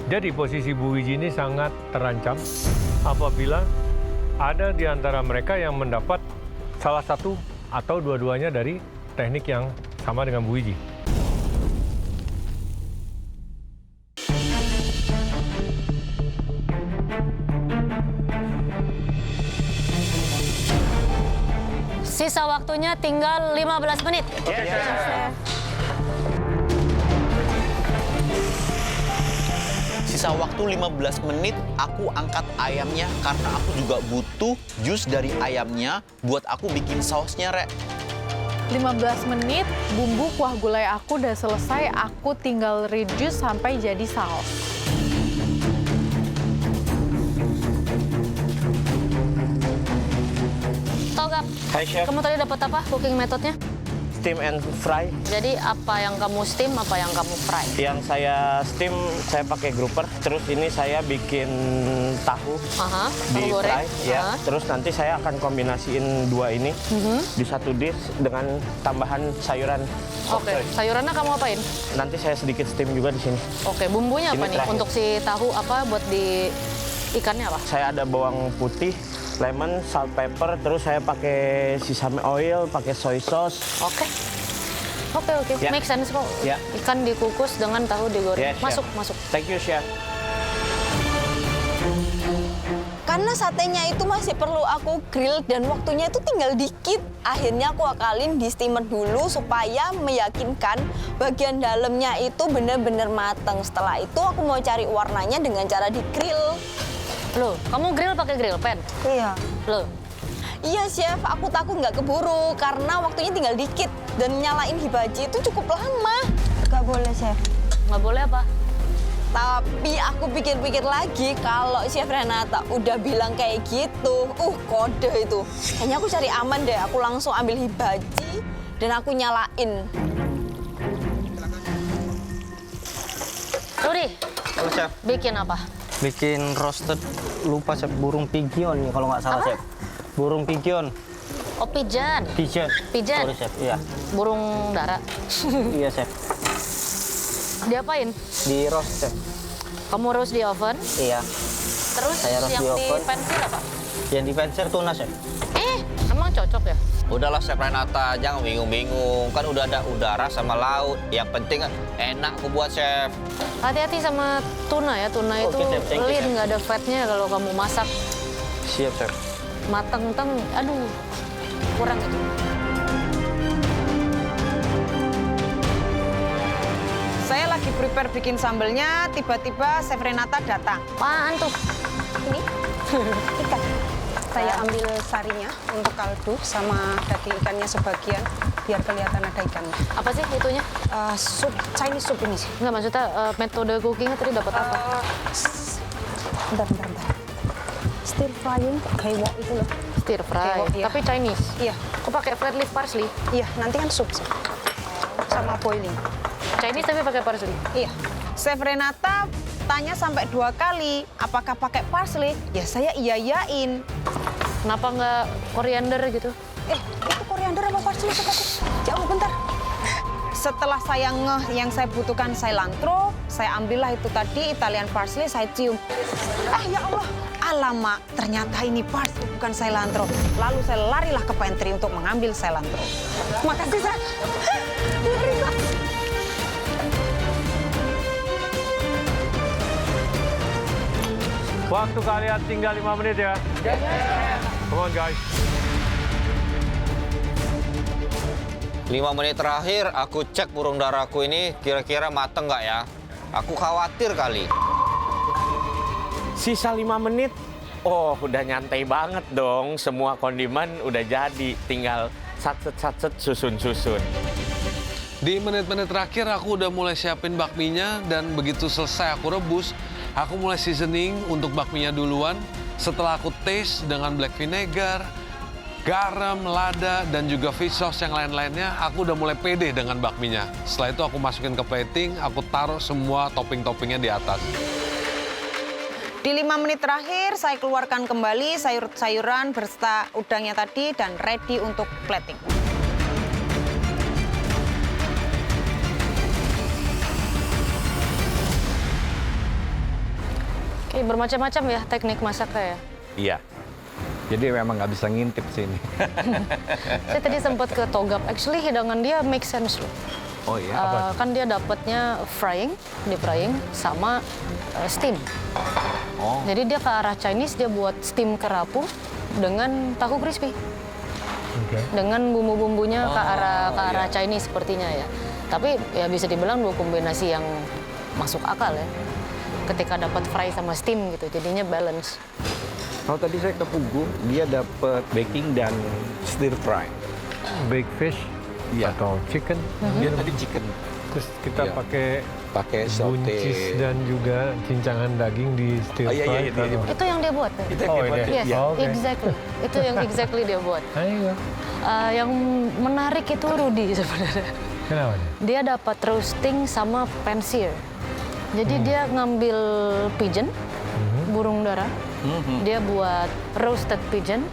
Jadi posisi Bu Wiji ini sangat terancam apabila ada di antara mereka yang mendapat salah satu atau dua-duanya dari teknik yang sama dengan Bu Wiji. Sisa waktunya tinggal 15 menit. Sisa waktu 15 menit, aku angkat ayamnya karena aku juga butuh jus dari ayamnya buat aku bikin sausnya, Rek. 15 menit, bumbu kuah gulai aku udah selesai. Aku tinggal reduce sampai jadi saus. Tau gak, Hai Chef, kamu tadi dapat apa cooking methodnya? steam and fry. Jadi apa yang kamu steam, apa yang kamu fry? Yang saya steam, saya pakai grouper. Terus ini saya bikin tahu Aha, di tahu goreng. fry. Ya. Aha. Terus nanti saya akan kombinasiin dua ini di satu dish dengan tambahan sayuran. Oke, sayurannya kamu apain? Nanti saya sedikit steam juga di sini. Oke, bumbunya apa Ini nih? terakhir. Untuk si tahu apa buat di ikannya apa? Saya ada bawang putih, lemon, salt, pepper. Terus saya pakai sesame oil, pakai soy sauce. Oke. Oke. Ya. Make sense kok. Ya. Ikan dikukus dengan tahu digoreng. Ya, Chef. Masuk. Thank you, Chef. Karena satenya itu masih perlu aku grill dan waktunya itu tinggal dikit. Akhirnya aku akalin di steamer dulu supaya meyakinkan bagian dalamnya itu benar-benar matang. Setelah itu aku mau cari warnanya dengan cara di grill. Loh, kamu grill pakai grill pan? Iya. Loh, Iya chef, aku takut nggak keburu karena waktunya tinggal dikit dan nyalain hibaji itu cukup lama. Nggak boleh chef. nggak boleh apa? Tapi aku pikir-pikir lagi kalau Chef Renata udah bilang kayak gitu, kode itu. Kayaknya aku cari aman deh, aku langsung ambil hibaji dan aku nyalain. Rudi, Halo, Chef. bikin apa? Bikin roasted, lupa Chef, burung pigeon nih kalau nggak salah, Apa? Chef. Burung pigeon. Oh, pijan. Pigeon. Pigeon? Sorry, Chef. Iya. Burung dara. Iya, Chef. Diapain? Di roast, Chef. Kamu roast di oven, Iya. terus Saya roast yang di di oven. pensil apa? Yang di pencer tuna, Chef. Emang cocok ya? Udahlah, Chef Renata, jangan bingung-bingung. Kan udah ada udara sama laut. Yang penting enak aku buat, Chef. Hati-hati sama tuna ya, tuna Oke, itu Chef. Thank you, lean, Chef. nggak ada fatnya kalau kamu masak. Siap, Chef. Mateng-teng, aduh, kurang itu. Saya lagi prepare bikin sambelnya, tiba-tiba Chef Renata datang. Apaan tuh? Ini ikan. Saya ambil sarinya untuk kaldu sama daging ikannya sebagian, biar kelihatan ada ikannya. Apa sih itunya? Sup, Chinese soup ini sih. Nggak, maksudnya metode cookingnya tadi dapat apa? Bentar. Stir frying, kayak itu loh. Stir fry, Oke, iya. tapi Chinese. Iya, Kok pakai flat leaf parsley? iya, nanti kan sup sih. Sama boiling. Chinese tapi pakai parsley. Iya. Chef Renata tanya sampai 2 kali, apakah pakai parsley? Ya saya iya-iyain. Kenapa nggak koriander gitu? Itu koriander apa parsley? Jauh, bentar. Setelah saya ngeh yang saya butuhkan cilantro, saya ambillah itu tadi Italian parsley, saya cium. Ya Allah, alamak, ternyata ini parsley bukan cilantro. Lalu saya larilah ke pantry untuk mengambil cilantro. Makasih, Chef. Waktu kalian tinggal 5 menit ya. Come on guys. 5 menit terakhir, aku cek burung daraku ini kira-kira mateng nggak ya? Aku khawatir kali. Sisa 5 menit. Oh, udah nyantai banget dong. Semua kondimen udah jadi. Tinggal satset susun-susun. Di menit-menit terakhir aku udah mulai siapin bakminya dan begitu selesai aku rebus, aku mulai seasoning untuk bakminya duluan. Setelah aku taste dengan black vinegar, garam, lada, dan juga fish sauce yang lain-lainnya, aku udah mulai pede dengan bakminya. Setelah itu aku masukin ke plating, aku taruh semua topping-toppingnya di atas. Di 5 menit terakhir, saya keluarkan kembali sayur-sayuran berserta udangnya tadi dan ready untuk plating. Bermacam-macam ya teknik masaknya ya. Iya. Jadi memang nggak bisa ngintip sini. Saya tadi sempat ke Togap. Actually hidangan dia make sense loh. Oh iya. Kan dia dapatnya deep frying sama steam. Oh. Jadi dia ke arah Chinese, dia buat steam kerapu dengan tahu crispy. Dengan bumbu-bumbunya ke arah Chinese sepertinya ya. Tapi ya bisa dibilang dua kombinasi yang masuk akal ya. Ketika dapat fry sama steam gitu, jadinya balance. Kalau tadi saya ke Pugu, dia dapat baking dan stir fry. Baked fish atau chicken. Dia tadi chicken. Terus kita pakai saute. buncis dan juga cincangan daging di stir fry. Itu yang dia buat. Itu yang dia buat. Yes, exactly. Itu yang exactly dia buat. Ayo. Yang menarik itu Rudy sebenarnya. Kenapa? Dia dapat roasting sama pan-sear. Jadi dia ngambil pigeon, burung dara. Dia buat roasted pigeon.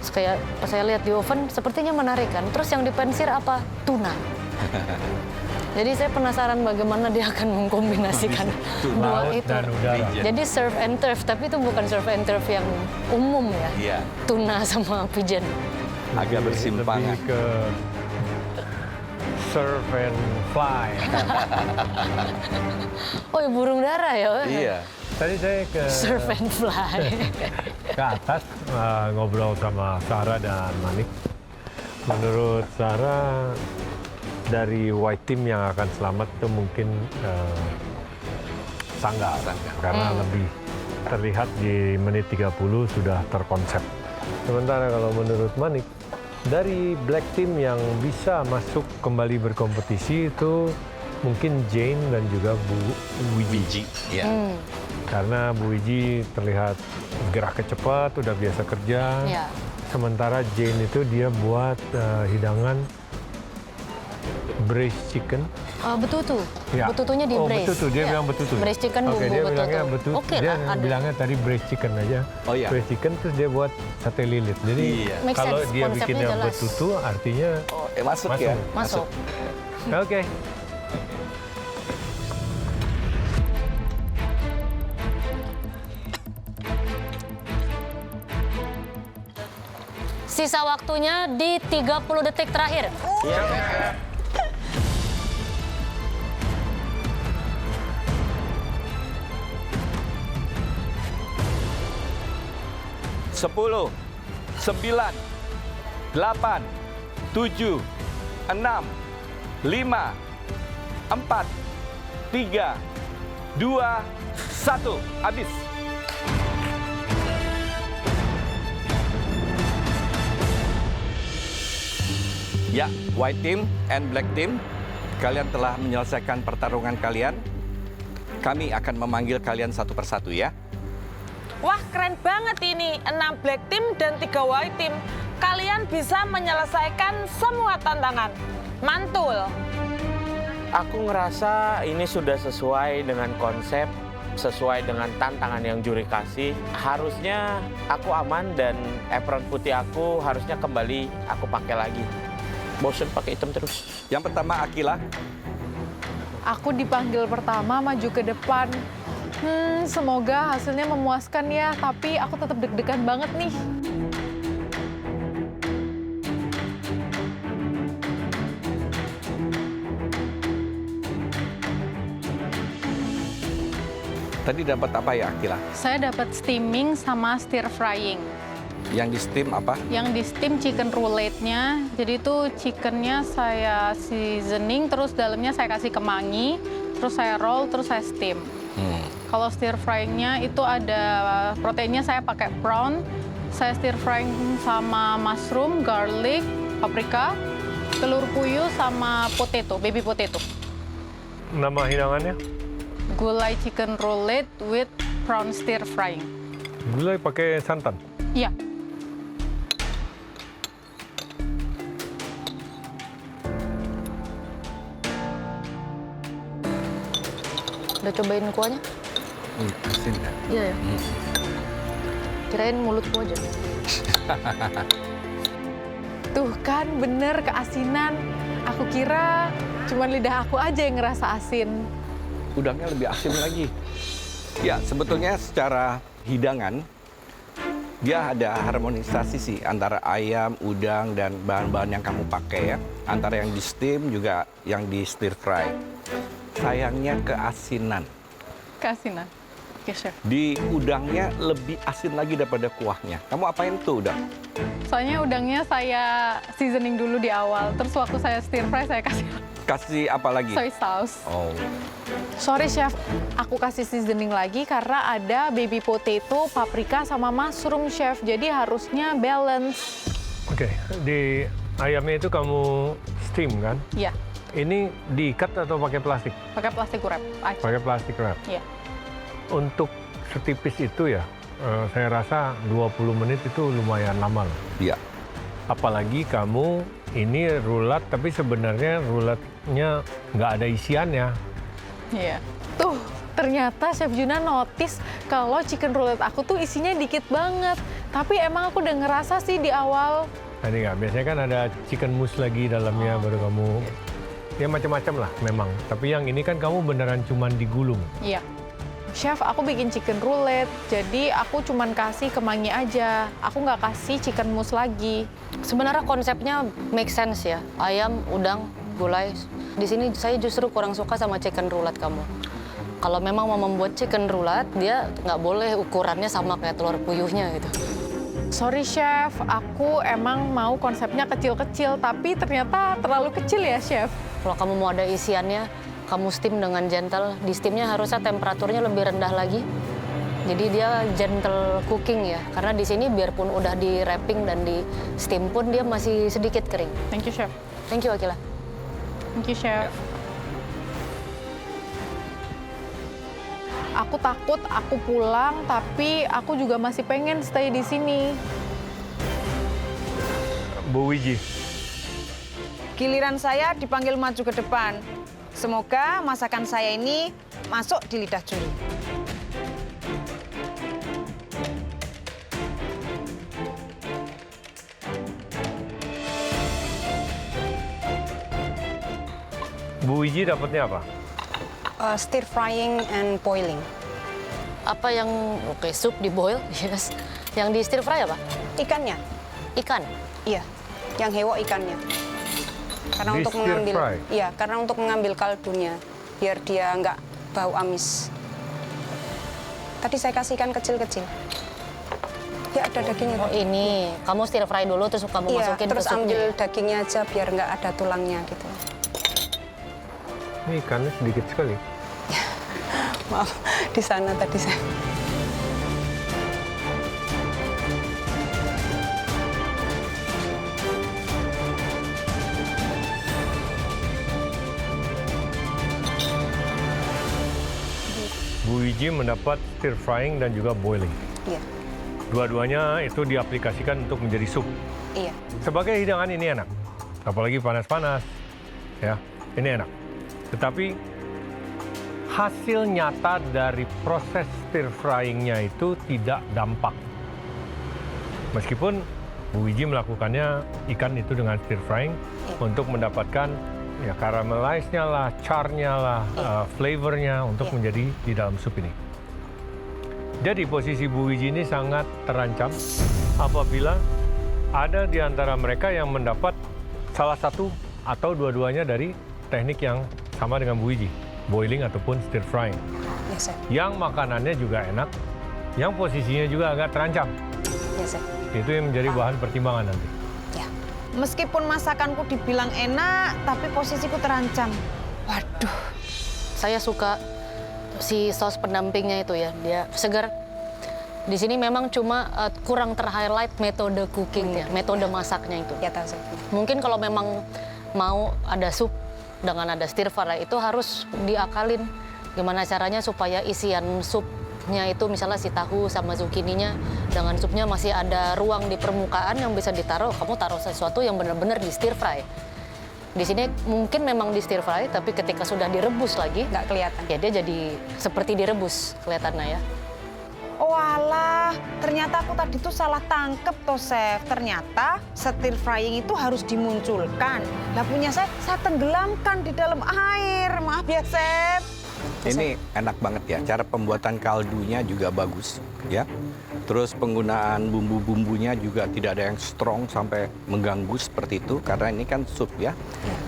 Terus kayak pas saya lihat di oven, sepertinya menarik kan. Terus yang di pan-sear apa? Tuna. Jadi saya penasaran bagaimana dia akan mengkombinasikan dua Laut itu. dan udara. Jadi surf and turf, tapi itu bukan surf and turf yang umum ya. Iya. Tuna sama pigeon. Agak bersimpangan. Lebih ke surf and fly. Oh ya burung dara ya? Iya. Tadi saya ke Surf and fly. ke atas ngobrol sama Sarah dan Manik. Menurut Sarah, dari white team yang akan selamat itu mungkin Sanggar. Karena lebih terlihat di menit 30 sudah terkonsep. Sementara kalau menurut Manik, dari black team yang bisa masuk kembali berkompetisi itu mungkin Jane dan juga Bu Wiji. Iya. Karena Bu Wiji terlihat geraknya cepat, udah biasa kerja. Ya. Sementara Jane itu dia buat hidangan braised chicken. Betutu. Ya. Betutunya di braise. Betutu, dia Ya. bilang betutu. Braised chicken Oke, bumbu dia betutu. bilangnya betutu. Oke Dia lah, ada. bilangnya tadi braised chicken aja. Oh iya. Braised chicken terus dia buat sate lilit. Jadi Iya. Make kalau sense, dia konsepnya bikinnya jelas. betutu artinya Masuk ya? Masuk. Oke. Sisa waktunya di 30 detik terakhir. Sepuluh, 9, 8, 7, 6, 5, 4, 3, 2, 1. Habis. Ya, white team and black team, kalian telah menyelesaikan pertarungan kalian. Kami akan memanggil kalian satu persatu ya. Wah, keren banget ini. 6 black team dan 3 white team. Kalian bisa menyelesaikan semua tantangan. Mantul. Aku ngerasa ini sudah sesuai dengan konsep, sesuai dengan tantangan yang juri kasih. Harusnya aku aman dan apron putih aku harusnya kembali aku pakai lagi. Bosen pakai hitam terus. Yang pertama Akila. Aku dipanggil pertama maju ke depan. Semoga hasilnya memuaskan ya, tapi aku tetap deg-degan banget nih. Tadi dapat apa ya Akila? Saya dapat steaming sama stir frying. Yang di steam apa? Yang di steam chicken roulette-nya. Jadi itu chickennya saya seasoning, terus dalamnya saya kasih kemangi, terus saya roll, terus saya steam. Kalau stir frying-nya itu ada proteinnya saya pakai prawn, saya stir frying sama mushroom, garlic, paprika, telur puyuh sama potato, baby potato. Nama hidangannya? Gulai chicken roulette with prawn stir frying. Gulai pakai santan? Iya. Udah cobain kuahnya? Asin kan? Iya ya. Kirain mulut gua aja. Tuh kan bener keasinan. Aku kira cuma lidah aku aja yang ngerasa asin. Udangnya lebih asin lagi. Ya, sebetulnya secara hidangan, dia ada harmonisasi sih antara ayam, udang, dan bahan-bahan yang kamu pakai ya. Antara yang di steam juga yang di stir fry. Sayangnya keasinan. Keasinan. Oke, Chef. Di udangnya lebih asin lagi daripada kuahnya. Kamu apain tuh udang? Soalnya udangnya saya seasoning dulu di awal, terus waktu saya stir fry saya kasih Kasih apa lagi? soy sauce. Oh, Sorry Chef, aku kasih seasoning lagi karena ada baby potato, paprika, sama mushroom Chef. Jadi harusnya balance. Oke, di ayamnya itu kamu steam kan? Iya, Ini diikat atau pakai plastik? pakai plastik wrap aja. Pakai plastik wrap. Iya. Untuk setipis itu ya, saya rasa 20 menit itu lumayan lama loh. iya. Apalagi kamu ini rulat, tapi sebenarnya rulatnya nggak ada isiannya. Iya. Tuh, ternyata Chef Juna notice kalau chicken roulette aku tuh isinya dikit banget. Tapi emang aku udah ngerasa sih di awal. Tadi nggak, biasanya kan ada chicken mousse lagi dalamnya, baru kamu, ya macam-macam lah memang. Tapi yang ini kan kamu beneran cuman digulung. Iya. Chef, aku bikin chicken roulette, jadi aku cuman kasih kemangi aja. Aku nggak kasih chicken mousse lagi. Sebenarnya konsepnya make sense ya. Ayam, udang, gulai. Di sini saya justru kurang suka sama chicken roulette kamu. Kalau memang mau membuat chicken roulette, dia nggak boleh ukurannya sama kayak telur puyuhnya gitu. Sorry Chef, aku emang mau konsepnya kecil-kecil, tapi ternyata terlalu kecil ya Chef. Kalau kamu mau ada isiannya, kamu steam dengan gentle. Di steamnya harusnya temperaturnya lebih rendah lagi. Jadi dia gentle cooking ya. Karena di sini biarpun udah di wrapping dan di steam pun dia masih sedikit kering. Thank you Chef. Thank you Akila. Thank you Chef. Aku takut aku pulang, tapi aku juga masih pengen stay di sini. Bu Wiji, Giliran saya dipanggil maju ke depan. Semoga masakan saya ini masuk di lidah juri. Bu Wiji dapatnya apa? Stir frying and boiling. Apa yang, oke, sup di boil, yes. Yang di stir fry apa? Ikannya, Ikan. iya, yang hewok ikannya. Karena Di untuk stir mengambil, fry? iya, karena untuk mengambil kaldunya, biar dia nggak bau amis. Tadi saya kasih ikan kecil-kecil. Ya ada dagingnya. Oh ini, kamu stir fry dulu terus kamu Iya, masukin terus ke supnya. ambil dagingnya aja biar nggak ada tulangnya gitu. Ini ikannya sedikit sekali. Maaf, di sana tadi saya. Bu Wiji mendapat stir frying dan juga boiling. Iya, Dua-duanya itu diaplikasikan untuk menjadi sup. iya. Sebagai hidangan ini enak, apalagi panas-panas, ya, ini enak. Tetapi hasil nyata dari proses stir frying-nya itu tidak dampak. Meskipun Bu Wiji melakukannya ikan itu dengan stir frying untuk mendapatkan ya caramelize-nya lah, char-nya lah, flavor-nya untuk menjadi di dalam sup ini. Jadi posisi Bu Wiji ini sangat terancam apabila ada di antara mereka yang mendapat salah satu atau dua-duanya dari teknik yang sama dengan Bu Wiji, boiling ataupun stir frying. Yes, sir. Yang makanannya juga enak, yang posisinya juga agak terancam. Yes, sir. Itu yang menjadi bahan pertimbangan nanti. Ya. Meskipun masakanku dibilang enak, tapi posisiku terancam. Waduh. Saya suka si saus pendampingnya itu ya, dia segar. Di sini memang cuma kurang ter-highlight metode cookingnya, metode masaknya itu. Ya tahu saya. Mungkin kalau memang mau ada sup dengan ada stir fry itu harus diakalin gimana caranya supaya isian supnya itu misalnya si tahu sama zukininya dengan supnya masih ada ruang di permukaan yang bisa ditaruh. Kamu taruh sesuatu yang benar-benar di stir fry. Di sini mungkin memang di stir fry, tapi ketika sudah direbus lagi, Nggak kelihatan. ya dia jadi seperti direbus kelihatannya ya. Oh alah, ternyata aku tadi tuh salah tangkep toh, Chef. Ternyata stir frying itu harus dimunculkan. Lah punya saya tenggelamkan di dalam air. Maaf ya, Chef. Ini enak banget ya. Cara pembuatan kaldunya juga bagus ya. Terus penggunaan bumbu-bumbunya juga tidak ada yang strong sampai mengganggu seperti itu karena ini kan sup ya.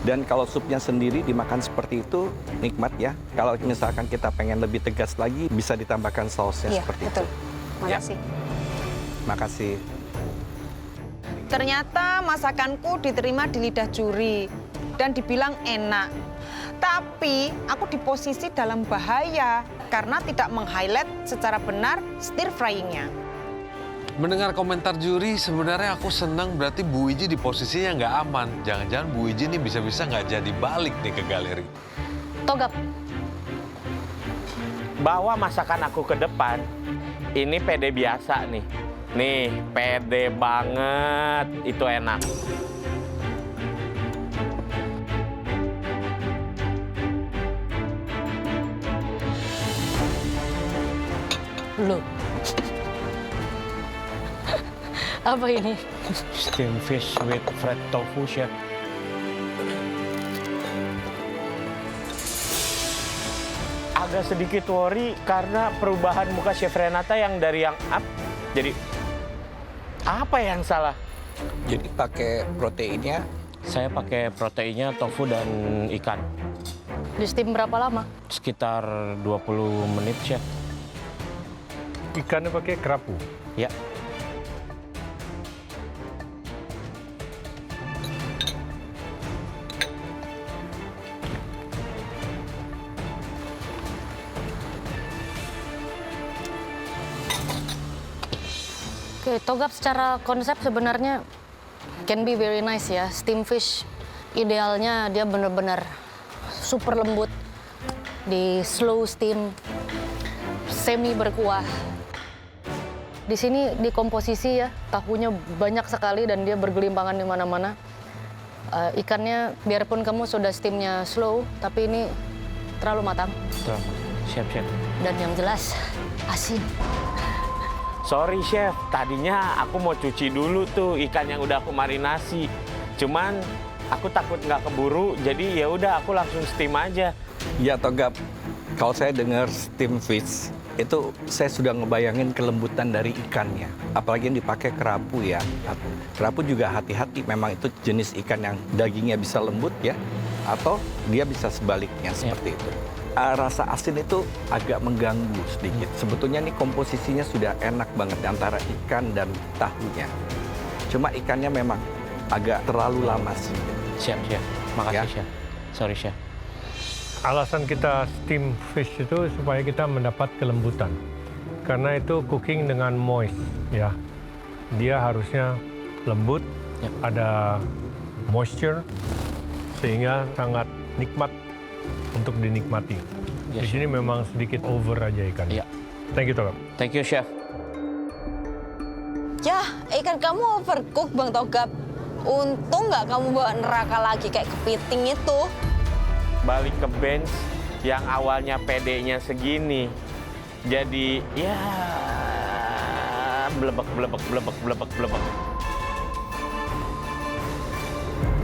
Dan kalau supnya sendiri dimakan seperti itu nikmat ya. Kalau misalkan kita pengen lebih tegas lagi bisa ditambahkan sausnya Iya, seperti betul. itu. Makasih. Makasih. Ternyata masakanku diterima di lidah juri dan dibilang enak. Tapi aku di posisi dalam bahaya karena tidak meng-highlight secara benar stir fryingnya. Mendengar komentar juri, sebenarnya aku senang berarti Bu Iji di posisinya nggak aman. Jangan-jangan Bu Iji nih bisa-bisa nggak jadi balik nih ke galeri. Togap. Bawa masakan aku ke depan, ini pede biasa nih. Nih, pede banget, itu enak. Loh. Apa ini? Steamed fish with fried tofu, Chef. Agak sedikit worry karena perubahan muka Chef Renata yang dari yang up jadi apa yang salah? Jadi pakai proteinnya. Saya pakai proteinnya tofu dan ikan. Di steam berapa lama? Sekitar 20 menit, Chef. Ikannya pakai kerapu. Ya. Oke, togap secara konsep sebenarnya can be very nice ya. Steam fish idealnya dia benar-benar super lembut di slow steam, semi berkuah. Di sini di komposisi ya, tahunya banyak sekali dan dia bergelimpangan di mana-mana. Ikannya biarpun kamu sudah steamnya slow, tapi ini terlalu matang. Tuh, Chef. Dan yang jelas asin. Sorry, Chef. Tadinya aku mau cuci dulu tuh ikan yang udah aku marinasi. Cuman aku takut nggak keburu, jadi ya udah aku langsung steam aja. Ya Togap, kalau saya dengar steam fish, itu saya sudah ngebayangin kelembutan dari ikannya. Apalagi yang dipakai kerapu ya. Kerapu juga hati-hati, memang itu jenis ikan yang dagingnya bisa lembut ya. Atau dia bisa sebaliknya seperti itu. Rasa asin itu agak mengganggu sedikit. Sebetulnya nih komposisinya sudah enak banget antara ikan dan tahunya. Cuma ikannya memang agak terlalu lama sih. Chef. Makasih, Ya. Chef. Sorry, Chef. Alasan kita steam fish itu supaya kita mendapat kelembutan. Karena itu cooking dengan moist ya. Dia harusnya lembut, Ya. ada moisture sehingga sangat nikmat untuk dinikmati. Ya, Di sini memang sedikit over aja ikannya. Iya. Thank you, Togap. Thank you, Chef. Yah, ikan kamu overcook, Bang Togap. Untung nggak kamu bawa neraka lagi kayak kepiting itu. Balik ke bench yang awalnya PD-nya segini. Jadi, ya blebek.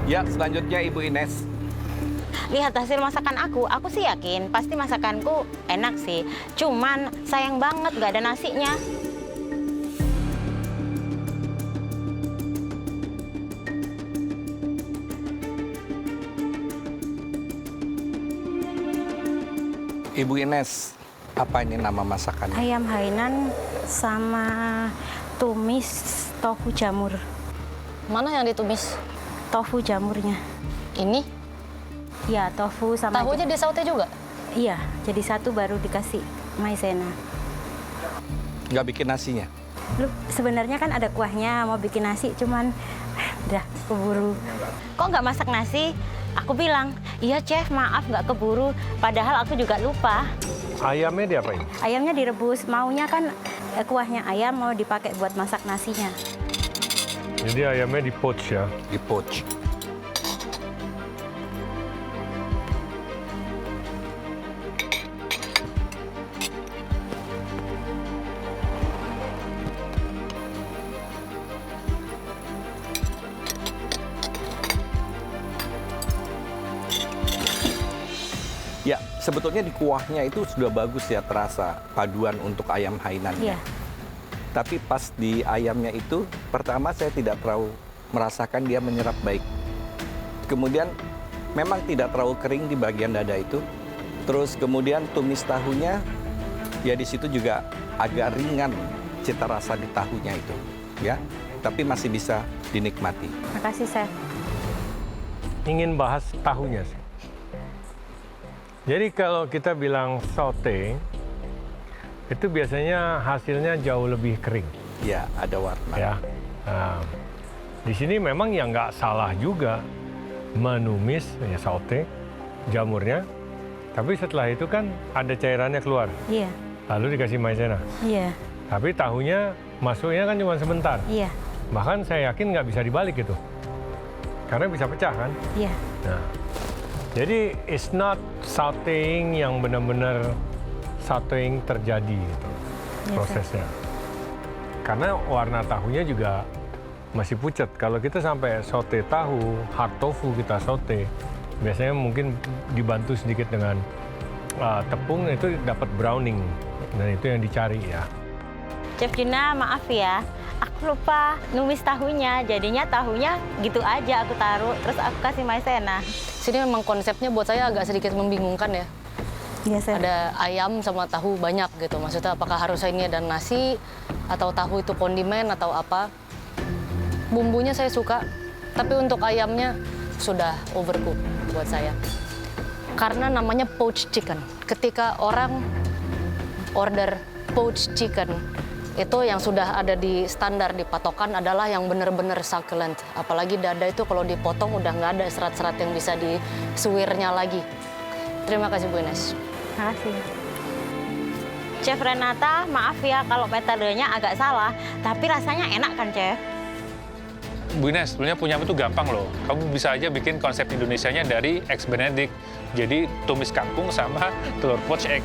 Ya, selanjutnya Ibu Ines. Lihat hasil masakan aku sih yakin pasti masakanku enak sih. Cuman sayang banget nggak ada nasinya. Ibu Ines, apa ini nama masakannya? Ayam Hainan sama tumis tofu jamur. Mana yang ditumis? Tofu jamurnya. Ini? Ya, tofu sama Tahunya disaute juga? Iya, jadi satu baru dikasih maizena. Nggak bikin nasinya? Lu sebenarnya kan ada kuahnya, mau bikin nasi cuman udah keburu. Kok nggak masak nasi? Aku bilang, iya chef maaf nggak keburu. Padahal aku juga lupa. Ayamnya diapain? Ayamnya direbus, maunya kan kuahnya ayam mau dipakai buat masak nasinya. Jadi ayamnya di poach ya? Di poach. Ya, sebetulnya di kuahnya itu sudah bagus ya, terasa paduan untuk ayam Hainannya. Iya. Tapi pas di ayamnya itu, pertama saya tidak terlalu merasakan dia menyerap baik. Kemudian memang tidak terlalu kering di bagian dada itu. Terus kemudian tumis tahunya, ya di situ juga agak ringan cita rasa di tahunya itu, ya. Tapi masih bisa dinikmati. Makasih, Chef. Ingin bahas tahunya sih. Jadi kalau kita bilang saute, itu biasanya hasilnya jauh lebih kering. Ya, ada warna. Ya. Nah, di sini memang ya nggak salah juga menumis ya saute jamurnya, tapi setelah itu kan ada cairannya keluar, Iya. lalu dikasih maizena. Iya. Tapi tahunya masuknya kan cuma sebentar. Iya. Bahkan saya yakin nggak bisa dibalik itu, karena bisa pecah kan. Iya. Nah, jadi it's not sauteing yang benar-benar sauteing terjadi gitu, prosesnya. Karena warna tahunya juga masih pucat. Kalau kita sampai saute tahu, hard tofu kita saute, biasanya mungkin dibantu sedikit dengan tepung, itu dapat browning. Dan itu yang dicari ya. Chef Gina, maaf ya. Aku lupa numis tahunya, jadinya tahunya gitu aja aku taruh, terus aku kasih maizena. Sini memang konsepnya buat saya agak sedikit membingungkan ya. Iya, Chef. Ada ayam sama tahu banyak gitu. Maksudnya apakah harus ini ada nasi atau tahu itu kondimen atau apa? Bumbunya saya suka, tapi untuk ayamnya sudah overcook buat saya. Karena namanya poached chicken. Ketika orang order poached chicken, itu yang sudah ada di standar di patokan adalah yang benar-benar succulent. Apalagi dada itu kalau dipotong udah nggak ada serat-serat yang bisa disuwirnya lagi. Terima kasih Bu Ines. Terima kasih. Chef Renata, maaf ya kalau metodenya agak salah, tapi rasanya enak kan, Chef? Bu Ines, sebenarnya punya itu gampang loh. Kamu bisa aja bikin konsep Indonesianya dari Eggs Benedict. Jadi tumis kangkung sama telur poached egg.